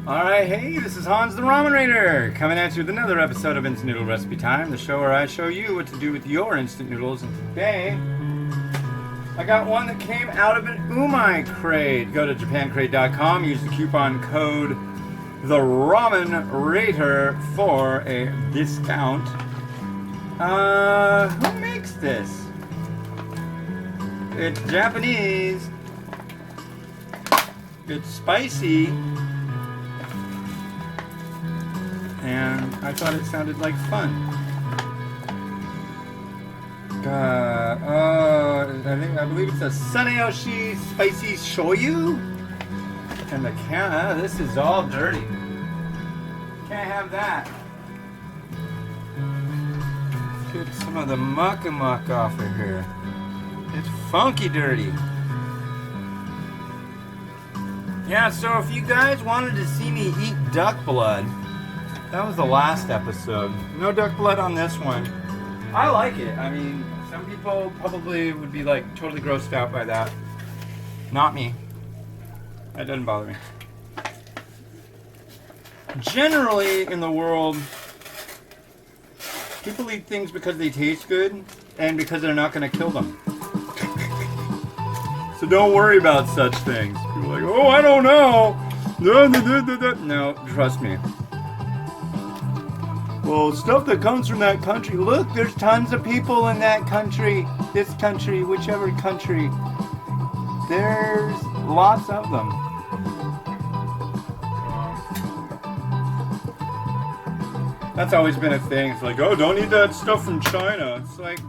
Alright, hey, this is Hans the Ramen Raider, coming at you with another episode of Instant Noodle Recipe Time, the show where I show you what to do with your instant noodles. And today, I got one that came out of an umai crate. Go to japancrate.com, use the coupon code the Ramen Raider for a discount. Who makes this? It's Japanese. It's spicy. And I thought it sounded like fun. I believe it's a Sunaoshi spicy shoyu. And the can, this is all dirty. Can't have that. Get some of the muck off of here. It's funky dirty. Yeah, so if you guys wanted to see me eat duck blood, that was the last episode. No duck blood on this one. I like it. I mean, some people probably would be like totally grossed out by that. Not me. That doesn't bother me. Generally in the world, people eat things because they taste good and because they're not going to kill them. So don't worry about such things. People are like, oh, I don't know. No, trust me. Well, stuff that comes from that country. Look, there's tons of people in that country, this country, whichever country. There's lots of them. That's always been a thing. It's like, oh, don't eat that stuff from China. It's like,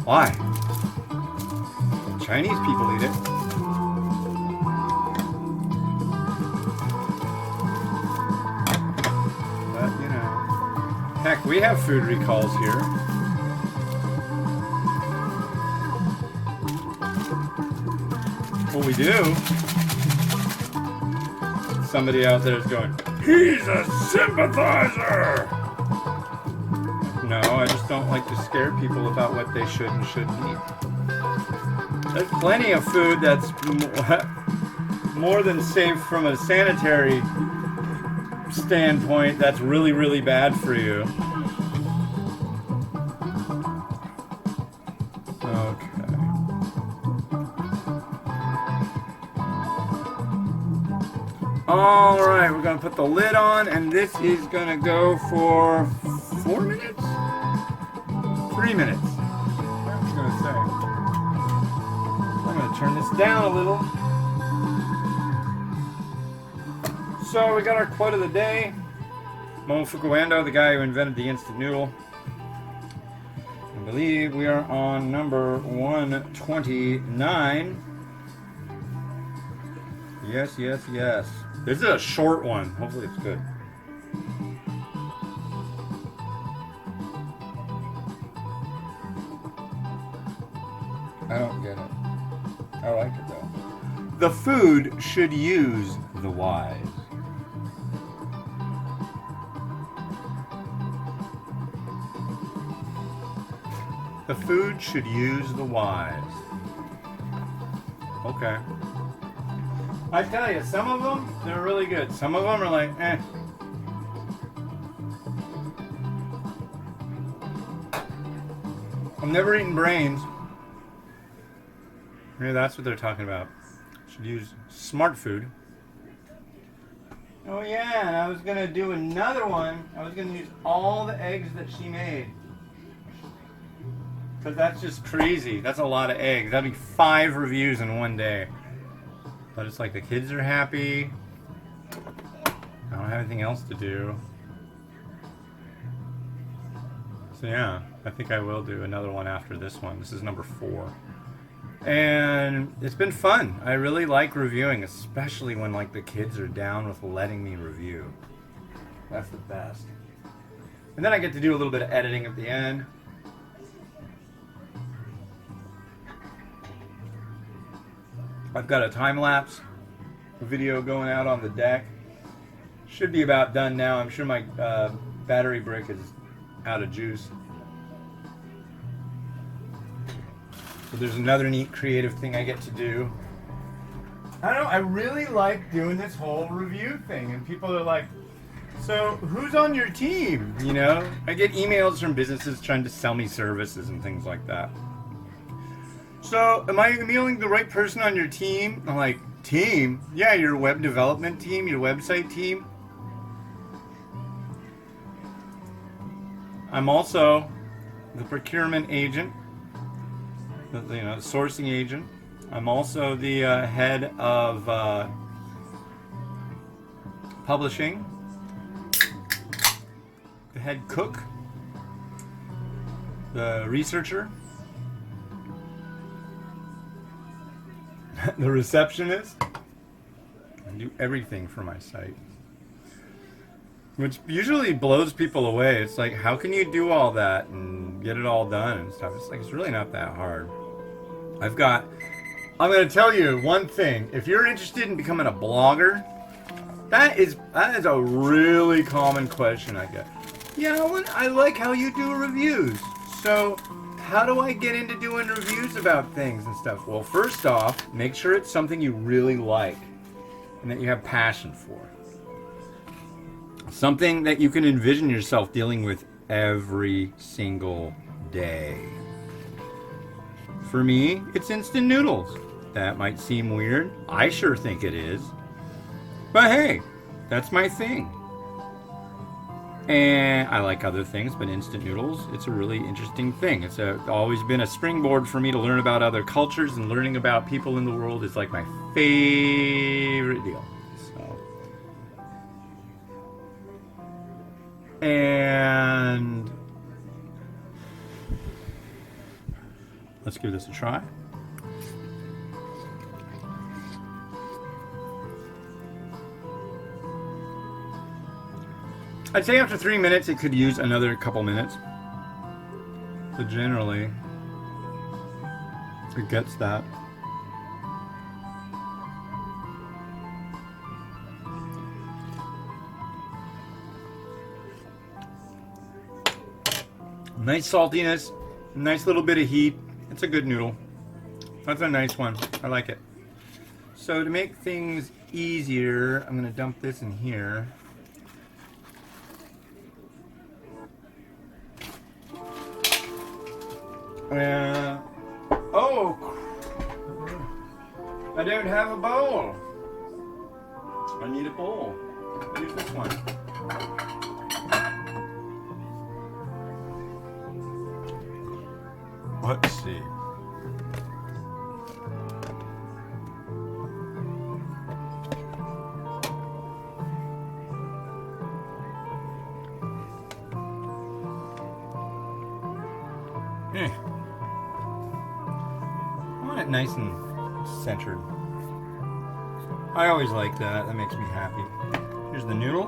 why? Chinese people eat it. Heck, we have food recalls here. Well, we do. Somebody out there is going, he's a sympathizer! No, I just don't like to scare people about what they should and shouldn't eat. There's plenty of food that's more than safe from a sanitary standpoint that's really, really bad for you. Okay. Alright, we're going to put the lid on, and this is going to go for 4 minutes? 3 minutes. What was I going to say? I'm going to turn this down a little. So we got our quote of the day. Momofuku Ando, the guy who invented the instant noodle. I believe we are on number 129. Yes. This is a short one. Hopefully it's good. I don't get it. I like it though. The food should use the wise. The food should use the wise. Okay. I tell you, some of them, they're really good. Some of them are like, eh. I'm never eating brains. Maybe that's what they're talking about. Should use smart food. Oh yeah, and I was going to do another one. I was going to use all the eggs that she made. Because that's just crazy. That's a lot of eggs. That'd be 5 reviews in one day. But it's like the kids are happy. I don't have anything else to do. So yeah, I think I will do another one after this one. This is number 4. And it's been fun. I really like reviewing, especially when like the kids are down with letting me review. That's the best. And then I get to do a little bit of editing at the end. I've got a time-lapse video going out on the deck. Should be about done now. I'm sure my battery brick is out of juice. So there's another neat creative thing I get to do. I don't know, I really like doing this whole review thing, and people are like, so who's on your team? You know, I get emails from businesses trying to sell me services and things like that. So, am I emailing the right person on your team? I'm like, team? Yeah, your web development team, your website team. I'm also the procurement agent, the sourcing agent. I'm also the head of publishing, the head cook, the researcher, the receptionist. I do everything for my site, which usually blows people away. It's like, how can you do all that and get it all done and stuff? It's like, it's really not that hard. I'm going to tell you one thing. If you're interested in becoming a blogger, that is a really common question I get. Yeah, I like how you do reviews. So how do I get into doing reviews about things and stuff? Well, first off, make sure it's something you really like and that you have passion for. Something that you can envision yourself dealing with every single day. For me, it's instant noodles. That might seem weird. I sure think it is. But hey, that's my thing. And I like other things, but instant noodles, it's a really interesting thing. It's always been a springboard for me to learn about other cultures, and learning about people in the world is like my favorite deal. And let's give this a try. I'd say after 3 minutes it could use another couple minutes. But generally, it gets that. Nice saltiness, nice little bit of heat. It's a good noodle. That's a nice one. I like it. So to make things easier, I'm going to dump this in here. Oh, I don't have a bowl. I need a bowl. Use this one. Let's see. I want it nice and centered. I always like that. That makes me happy. Here's the noodle.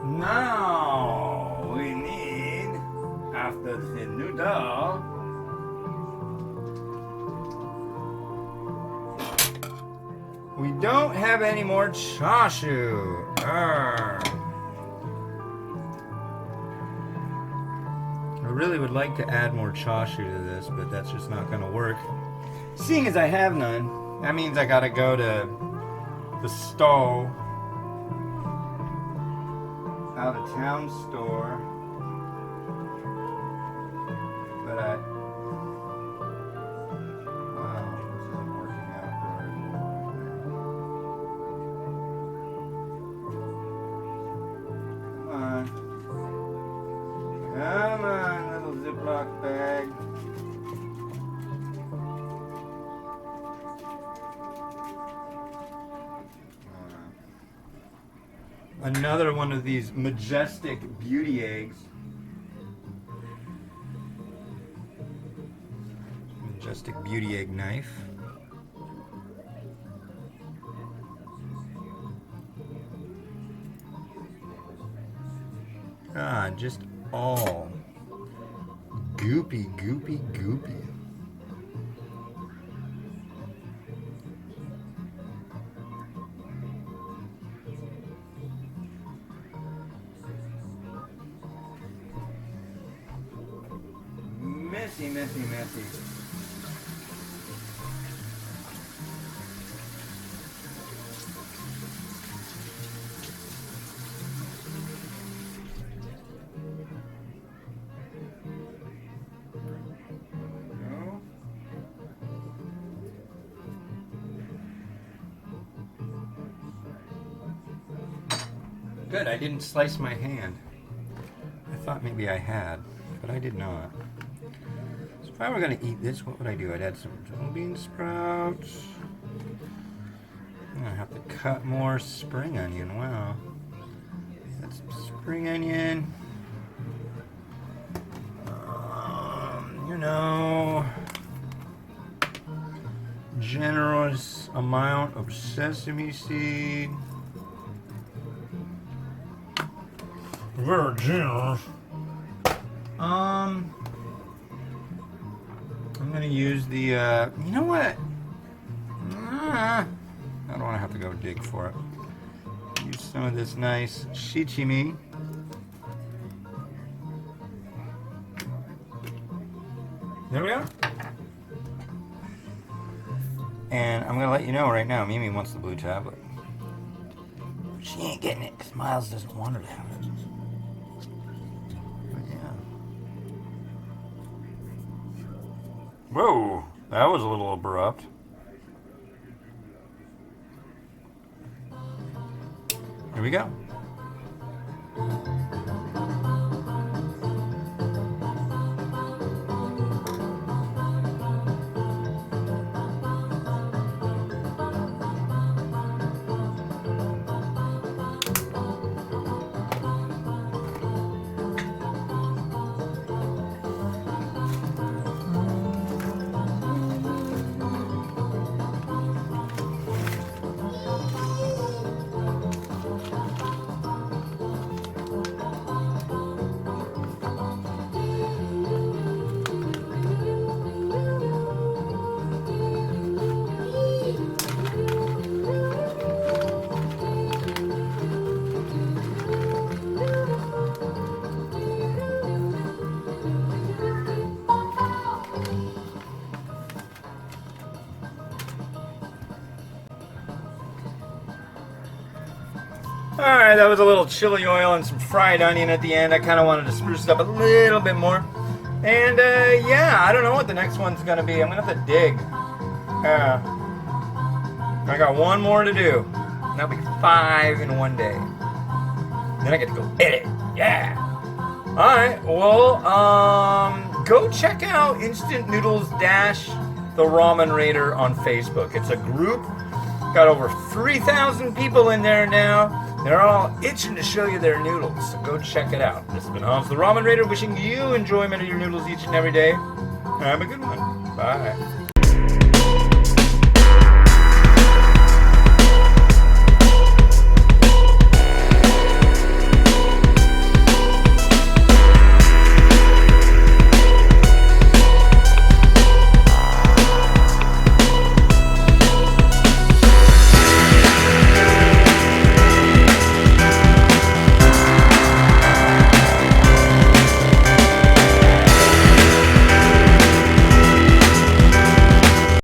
Now we need, after the noodle, we don't have any more chashu. I really would like to add more chashu to this, but that's just not going to work. Seeing as I have none, that means I got to go to the stove, out of town store, but wow, this isn't working out very well. Come on, little Ziploc bag. Another one of these majestic beauty eggs. Majestic beauty egg knife. Ah, just all goopy, goopy, goopy. Messy, messy, messy. No. Good, I didn't slice my hand. I thought maybe I had, but I did not. So if I were going to eat this, what would I do? I'd add some little bean sprouts. I'm going to have to cut more spring onion. Wow. That's some spring onion. You know, generous amount of sesame seed. Very generous. I'm gonna use the, you know what? I don't want to have to go dig for it. Use some of this nice shichimi. There we go. And I'm gonna let you know right now, Mimi wants the blue tablet. She ain't getting it because Miles doesn't want her to have it. But yeah. Whoa, that was a little abrupt. Here we go. Alright, that was a little chili oil and some fried onion at the end. I kind of wanted to spruce it up a little bit more. And, yeah, I don't know what the next one's going to be. I'm going to have to dig. I got one more to do. And that'll be 5 in one day. Then I get to go edit. Yeah! Alright, well, go check out Instant Noodles Dash the Ramen Raider on Facebook. It's a group. Got over 3,000 people in there now. They're all itching to show you their noodles, so go check it out. This has been Hans the Ramen Raider, wishing you enjoyment of your noodles each and every day. Have a good one. Bye.